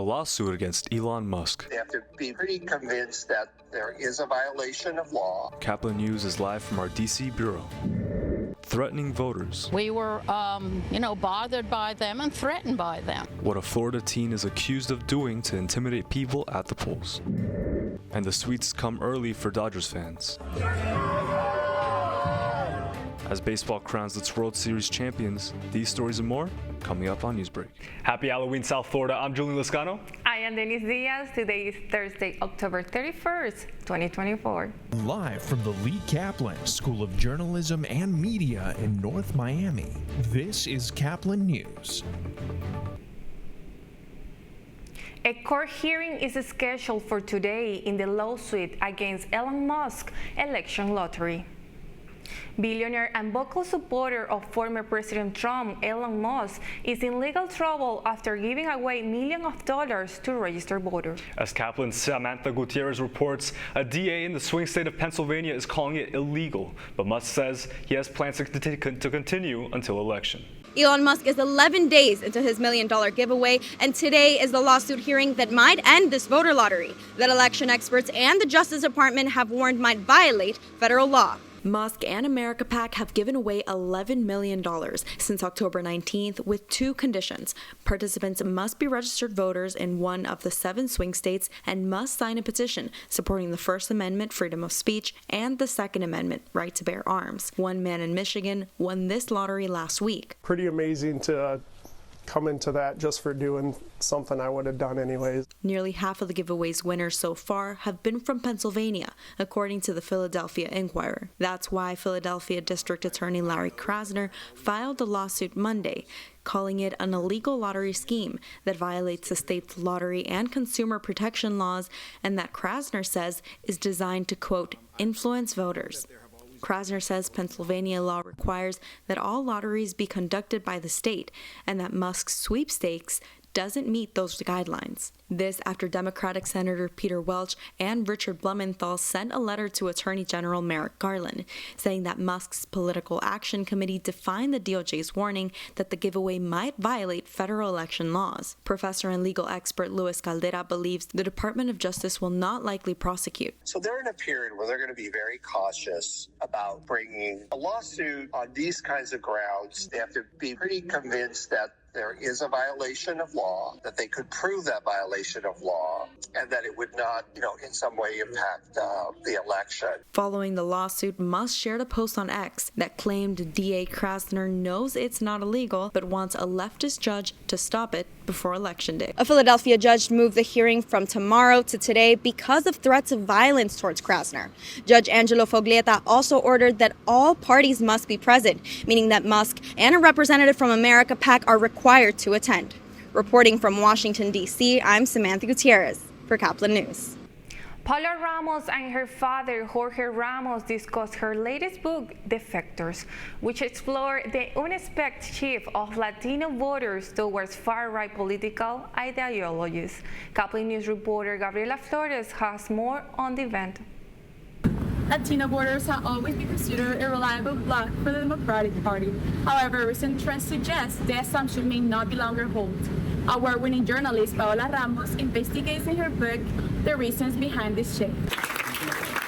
lawsuit against Elon Musk. They have to be pretty convinced that there is a violation of law. Caplin News is live from our DC bureau. Threatening voters. We were, bothered by them and threatened by them. What a Florida teen is accused of doing to intimidate people at the polls. And the sweets come early for Dodgers fans. As baseball crowns its World Series champions, these stories and more coming up on Newsbreak. Happy Halloween, South Florida. I'm Julian Lascano. I am Denise Diaz. Today is Thursday, October 31st, 2024. Live from the Lee Caplin School of Journalism and Media in North Miami, this is Caplin News. A court hearing is scheduled for today in the lawsuit against Elon Musk election lottery. Billionaire and vocal supporter of former President Trump, Elon Musk, is in legal trouble after giving away millions of dollars to registered voters. As Caplin's Samantha Gutierrez reports, a DA in the swing state of Pennsylvania is calling it illegal, but Musk says he has plans to continue until election. Elon Musk is 11 days into his $1 million giveaway, and today is the lawsuit hearing that might end this voter lottery that election experts and the Justice Department have warned might violate federal law. Musk and America PAC have given away $11 million since October 19th with two conditions. Participants must be registered voters in one of the 7 swing states and must sign a petition supporting the First Amendment, freedom of speech, and the Second Amendment, right to bear arms. One man in Michigan won this lottery last week. Pretty amazing to come into that just for doing something I would have done anyways. Nearly half of the giveaway's winners so far have been from Pennsylvania, according to the Philadelphia Inquirer. That's why Philadelphia District Attorney Larry Krasner filed a lawsuit Monday, calling it an illegal lottery scheme that violates the state's lottery and consumer protection laws, and that Krasner says is designed to, quote, influence voters. Krasner says Pennsylvania law requires that all lotteries be conducted by the state and that Musk's sweepstakes doesn't meet those guidelines. This after Democratic Senator Peter Welch and Richard Blumenthal sent a letter to Attorney General Merrick Garland, saying that Musk's Political Action Committee defined the DOJ's warning that the giveaway might violate federal election laws. Professor and legal expert Luis Caldera believes the Department of Justice will not likely prosecute. So they're in a period where they're going to be very cautious about bringing a lawsuit on these kinds of grounds. They have to be pretty convinced that there is a violation of law, that they could prove that violation of law, and that it would not, in some way impact the election. Following the lawsuit, Musk shared a post on X that claimed DA Krasner knows it's not illegal, but wants a leftist judge to stop it before Election Day. A Philadelphia judge moved the hearing from tomorrow to today because of threats of violence towards Krasner. Judge Angelo Foglietta also ordered that all parties must be present, meaning that Musk and a representative from America PAC are required to attend. Reporting from Washington, D.C., I'm Samantha Gutierrez for Caplin News. Paula Ramos and her father, Jorge Ramos, discussed her latest book, Defectors, which explores the unexpected shift of Latino voters towards far-right political ideologies. Caplin News reporter Gabriela Flores has more on the event. Latino voters have always been considered a reliable bloc for the Democratic Party. However, recent trends suggest the assumption may not be longer hold. Award-winning journalist Paola Ramos investigates in her book the reasons behind this shift.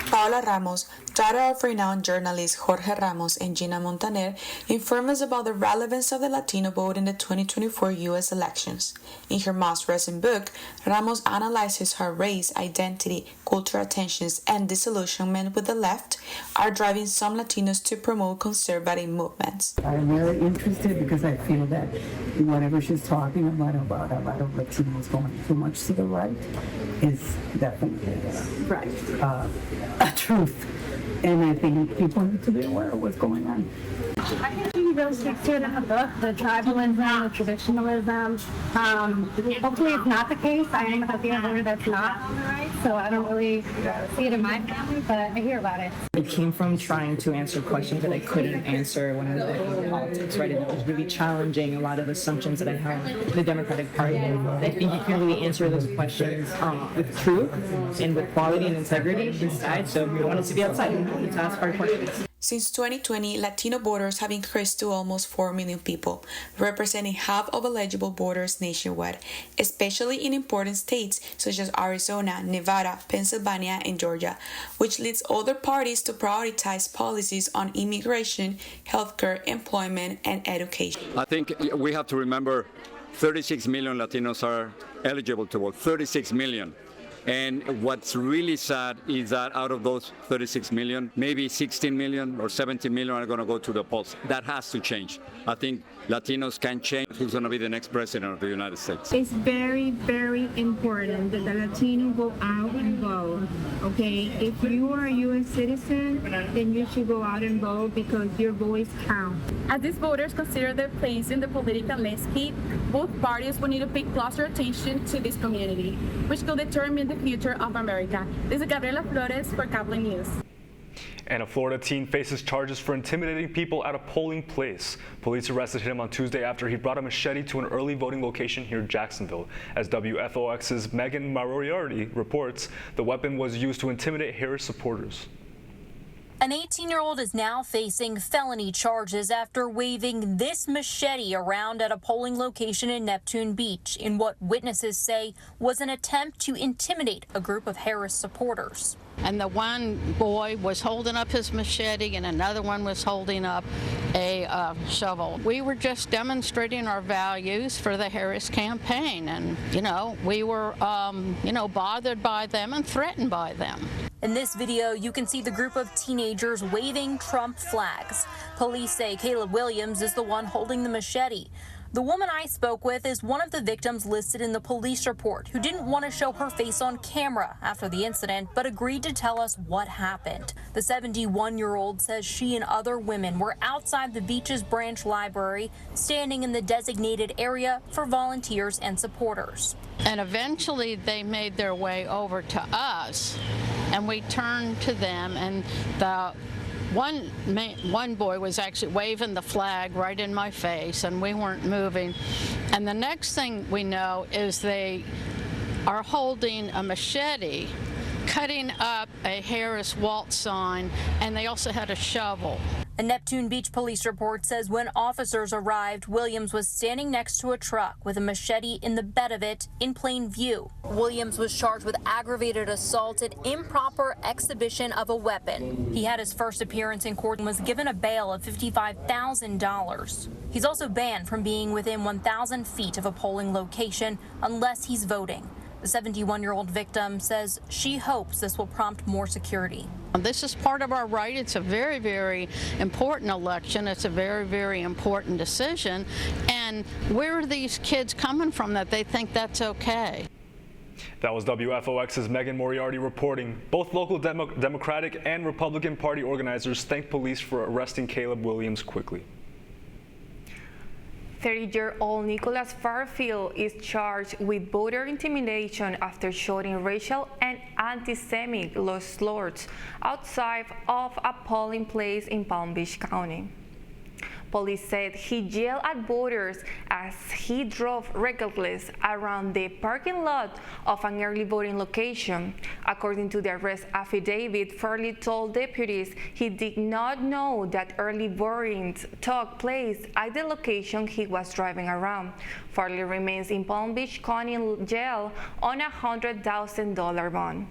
Paola Ramos, daughter of renowned journalists Jorge Ramos and Gina Montaner, informed us about the relevance of the Latino vote in the 2024 U.S. elections. In her most recent book, Ramos analyzes how race, identity, cultural tensions, and disillusionment with the left are driving some Latinos to promote conservative movements. I'm very interested because I feel that whatever she's talking about a lot of Latinos going too much to the right is definitely a truth. And I think people need to be aware of what's going on. I think she really sticks to it in the book, the tribalism, the traditionalism. Hopefully it's not the case. I am a Latino voter that's not on the right, so I don't really see it in my family, but I hear about it. It came from trying to answer questions that I couldn't answer when I was in politics, right? And it was really challenging a lot of assumptions that I had in the Democratic Party. I think you can really answer those questions with truth and with quality and integrity inside, so we wanted to be outside to ask hard questions. Since 2020, Latino voters have increased to almost 4 million people, representing half of eligible voters nationwide, especially in important states such as Arizona, Nevada, Pennsylvania, and Georgia, which leads other parties to prioritize policies on immigration, healthcare, employment, and education. I think we have to remember 36 million Latinos are eligible to vote, 36 million. And what's really sad is that out of those 36 million, maybe 16 million or 17 million are going to go to the polls. That has to change. I think Latinos can change who's going to be the next president of the United States. It's very, very important that the Latino go out and vote, okay? If you are a U.S. citizen, then you should go out and vote because your voice counts. As these voters consider their place in the political landscape, both parties will need to pay closer attention to this community, which will determine the future of America. This is Gabriela Flores for Caplin News. And a Florida teen faces charges for intimidating people at a polling place. Police arrested him on Tuesday after he brought a machete to an early voting location here in Jacksonville. As WFOX's Megan Moriarty reports, the weapon was used to intimidate Harris supporters. An 18-year-old is now facing felony charges after waving this machete around at a polling location in Neptune Beach in what witnesses say was an attempt to intimidate a group of Harris supporters. And the one boy was holding up his machete and another one was holding up a shovel. We were just demonstrating our values for the Harris campaign, and, we were, bothered by them and threatened by them. In this video, you can see the group of teenagers waving Trump flags. Police say Caleb Williams is the one holding the machete. The woman I spoke with is one of the victims listed in the police report who didn't want to show her face on camera after the incident, but agreed to tell us what happened. The 71-year-old says she and other women were outside the beach's branch library, standing in the designated area for volunteers and supporters. And eventually they made their way over to us, and we turned to them, and the one boy was actually waving the flag right in my face, and we weren't moving. And the next thing we know is they are holding a machete, cutting up a Harris Waltz sign, and they also had a shovel. A Neptune Beach police report says when officers arrived, Williams was standing next to a truck with a machete in the bed of it in plain view. Williams was charged with aggravated assault and improper exhibition of a weapon. He had his first appearance in court and was given a bail of $55,000. He's also banned from being within 1,000 feet of a polling location unless he's voting. The 71-year-old victim says she hopes this will prompt more security. This is part of our right. It's a very, very important election. It's a very, very important decision. And where are these kids coming from that they think that's okay? That was WFOX's Megan Moriarty reporting. Both local Democratic and Republican Party organizers thanked police for arresting Caleb Williams quickly. 30-year-old Nicholas Farfield is charged with voter intimidation after shouting racial and anti-Semitic slurs outside of a polling place in Palm Beach County. Police said he yelled at voters as he drove reckless around the parking lot of an early voting location. According to the arrest affidavit, Farley told deputies he did not know that early voting took place at the location he was driving around. Farley remains in Palm Beach County Jail on a $100,000 bond.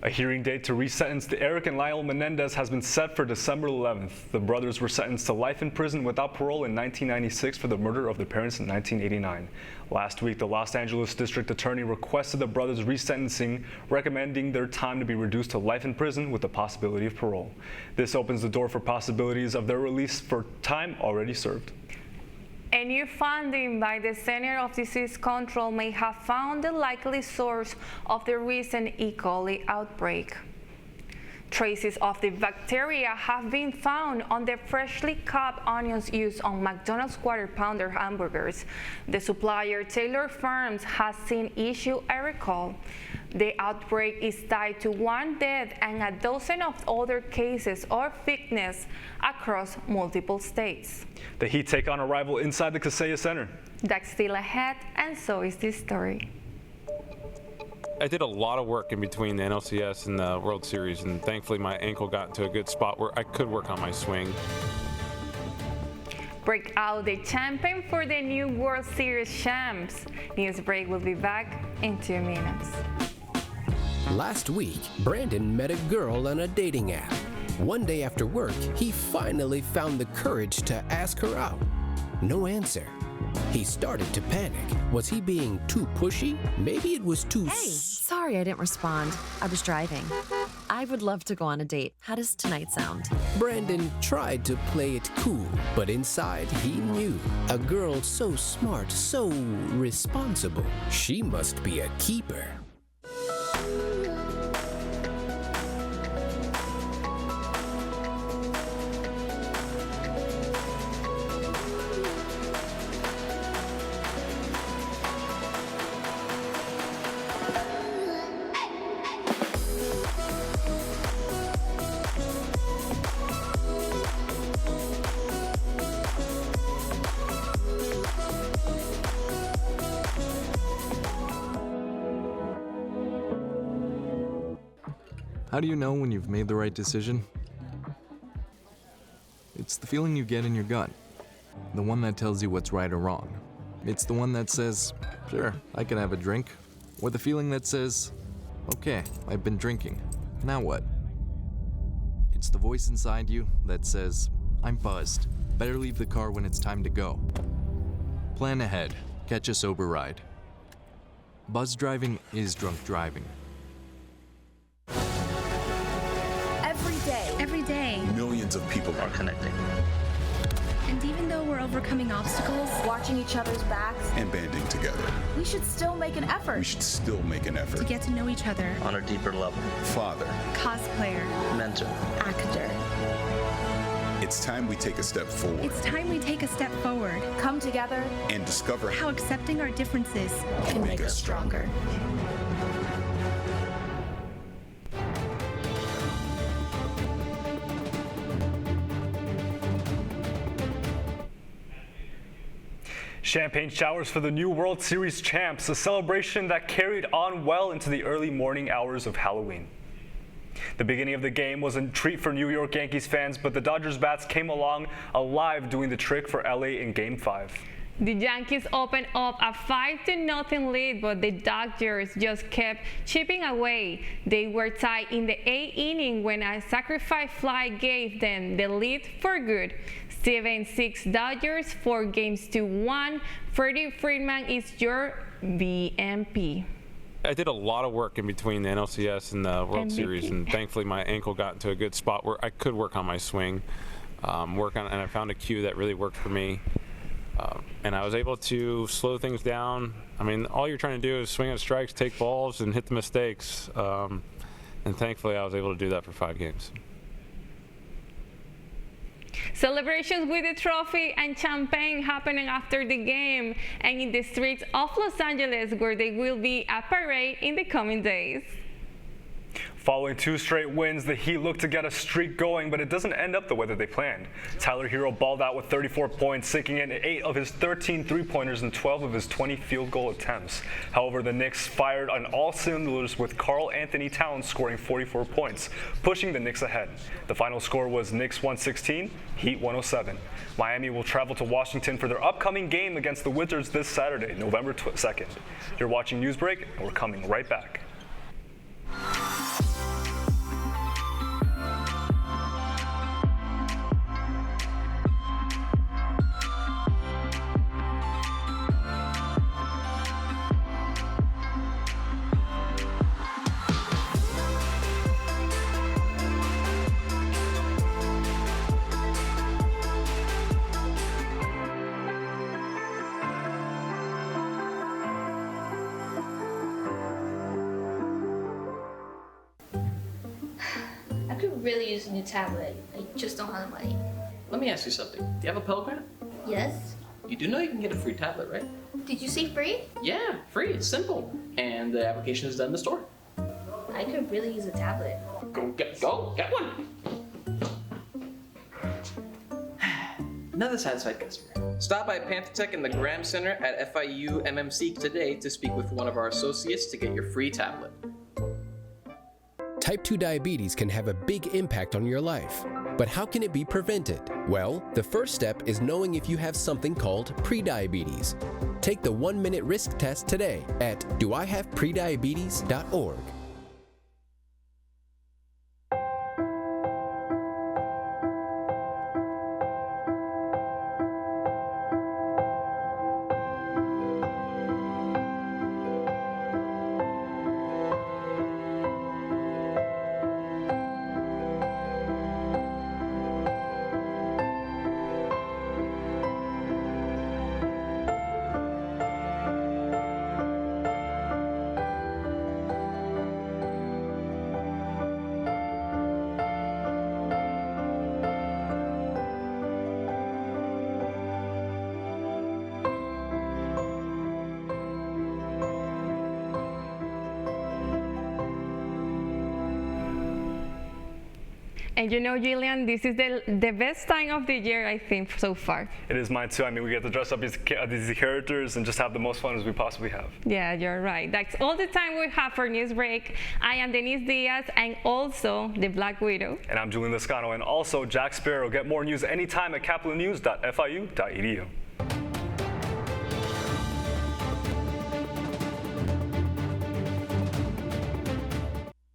A hearing date to resentence Eric and Lionel Menendez has been set for December 11th. The brothers were sentenced to life in prison without parole in 1996 for the murder of their parents in 1989. Last week, the Los Angeles District Attorney requested the brothers' resentencing, recommending their time to be reduced to life in prison with the possibility of parole. This opens the door for possibilities of their release for time already served. A new finding by the Center of Disease Control may have found the likely source of the recent E. coli outbreak. Traces of the bacteria have been found on the freshly cut onions used on McDonald's Quarter Pounder hamburgers. The supplier, Taylor Farms, has since issued a recall. The outbreak is tied to one death and a dozen of other cases of sickness across multiple states. The Heat take on a rival inside the Kaseya Center. That's still ahead, and so is this story. I did a lot of work in between the NLCS and the World Series, and thankfully my ankle got into a good spot where I could work on my swing. Break out the champion for the new World Series champs. Newsbreak will be back in 2 minutes. Last week, Brandon met a girl on a dating app. One day after work, he finally found the courage to ask her out. No answer. He started to panic. Was he being too pushy? Maybe it was too... Hey, sorry I didn't respond. I was driving. I would love to go on a date. How does tonight sound? Brandon tried to play it cool, but inside he knew. A girl so smart, so responsible. She must be a keeper. How do you know when you've made the right decision? It's the feeling you get in your gut. The one that tells you what's right or wrong. It's the one that says, sure, I can have a drink. Or the feeling that says, okay, I've been drinking. Now what? It's the voice inside you that says, I'm buzzed. Better leave the car when it's time to go. Plan ahead. Catch a sober ride. Buzz driving is drunk driving. Every day, millions of people are connecting. And even though we're overcoming obstacles, watching each other's backs, and banding together, we should still make an effort. To get to know each other on a deeper level. Father, cosplayer, mentor, actor. It's time we take a step forward. Come together and discover how accepting our differences can make us stronger. Champagne showers for the new World Series champs, a celebration that carried on well into the early morning hours of Halloween. The beginning of the game was a treat for New York Yankees fans, but the Dodgers bats came along alive doing the trick for LA in Game 5. The Yankees opened up a 5-0 lead, but the Dodgers just kept chipping away. They were tied in the 8th inning when a sacrifice fly gave them the lead for good. 7-6 Dodgers, 4 games to 1. Freddie Freeman is your MVP. I did a lot of work in between the NLCS and the World Series, and thankfully my ankle got into a good spot where I could work on my swing, and I found a cue that really worked for me. And I was able to slow things down. I mean, all you're trying to do is swing at strikes, take balls, and hit the mistakes. And thankfully, I was able to do that for 5 games. Celebrations with the trophy and champagne happening after the game and in the streets of Los Angeles, where there will be a parade in the coming days. Following 2 straight wins, the Heat look to get a streak going, but it doesn't end up the way that they planned. Tyler Hero balled out with 34 points, sinking in 8 of his 13 three-pointers and 12 of his 20 field goal attempts. However, the Knicks fired on all cylinders with Karl Anthony Towns scoring 44 points, pushing the Knicks ahead. The final score was Knicks 116, Heat 107. Miami will travel to Washington for their upcoming game against the Wizards this Saturday, November 2nd. You're watching Newsbreak, and we're coming right back. I could really use a new tablet. I just don't have the money. Let me ask you something. Do you have a Pell Grant? Yes? You do know you can get a free tablet, right? Did you say free? Yeah, free. It's simple. And the application is done in the store. I could really use a tablet. Go get one. another satisfied customer. Stop by PantherTech in the Graham Center at FIU MMC today to speak with one of our associates to get your free tablet. Type 2 diabetes can have a big impact on your life. But how can it be prevented? Well, the first step is knowing if you have something called prediabetes. Take the 1-minute risk test today at doihaveprediabetes.org. And you know, Jillian, this is the best time of the year, I think, so far. It is mine too. I mean, we get to dress up these characters and just have the most fun as we possibly have. Yeah, you're right. That's all the time we have for Newsbreak. I am Denise Diaz and also the Black Widow. And I'm Julian Lescano and also Jack Sparrow. Get more news anytime at caplinnews.fiu.edu.